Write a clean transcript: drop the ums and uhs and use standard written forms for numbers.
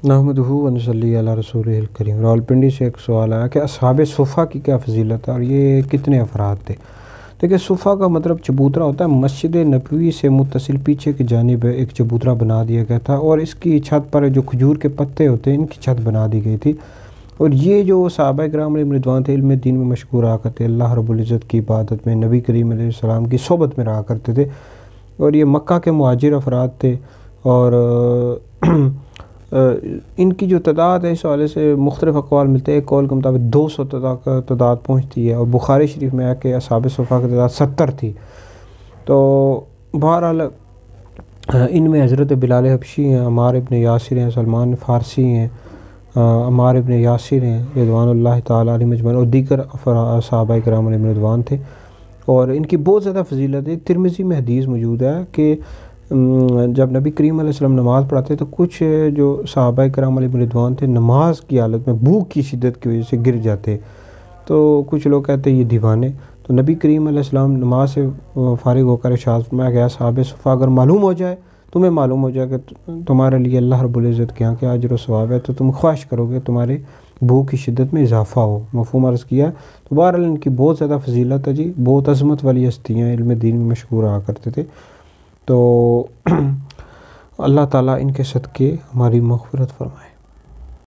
نحمدہ و نصلی علی رسولہ الکریم۔ راولپنڈی سے ایک سوال آیا کہ اصحاب صفہ کی کیا فضیلت ہے اور یہ کتنے افراد تھے؟ دیکھیں، صفہ کا مطلب چبوترا ہوتا ہے۔ مسجد نبوی سے متصل پیچھے کی جانب ایک چبوترا بنا دیا گیا تھا اور اس کی چھت پر جو کھجور کے پتے ہوتے ہیں ان کی چھت بنا دی گئی تھی، اور یہ جو صحابہ کرام علیہم رضوان تھے علم دین میں مشغول رہا کرتے، اللہ رب العزت کی عبادت میں، نبی کریم علیہ السلام کی صحبت میں رہا کرتے تھے، اور یہ مکہ کے مہاجر افراد تھے، اور ان کی جو تعداد ہے اس حوالے سے مختلف اقوال ملتے ہیں۔ ایک قول کے مطابق 200 تعداد پہنچتی ہے، اور بخاری شریف میں ہے کہ اصحاب صفہ کی تعداد 70 تھی۔ تو بہرحال ان میں حضرت بلال حبشی ہیں، عمار ابن یاسر ہیں، سلمان فارسی ہیں، عمار ابن یاسر ہیں رضوان اللہ تعالیٰ علیہ مجمعین، اور دیگر صحابہ کرام علیہم رضوان تھے، اور ان کی بہت زیادہ فضیلت ہے۔ ترمذی میں حدیث موجود ہے کہ جب نبی کریم علیہ السلام نماز پڑھاتے تو کچھ جو صحابہ کرام علیہ رضوان تھے نماز کی حالت میں بھوک کی شدت کی وجہ سے گر جاتے، تو کچھ لوگ کہتے ہیں یہ دیوانے۔ تو نبی کریم علیہ السلام نماز سے فارغ ہو کر ارشاد فرمایا گیا، صحابہ صفہ اگر معلوم ہو جائے، تمہیں معلوم ہو جائے کہ تمہارے لیے اللہ رب العزت کے یہاں کے اجر و ثواب ہے، تو تم خواہش کرو گے تمہارے بھوک کی شدت میں اضافہ ہو۔ مفہوم عرض کیا ہے۔ تو بہرحال ان کی بہت زیادہ فضیلت ہے جی، بہت عظمت والی ہستیاں علم دین میں مشغول رہا کرتے تھے، تو اللہ تعالیٰ ان کے صدقے ہماری مغفرت فرمائے۔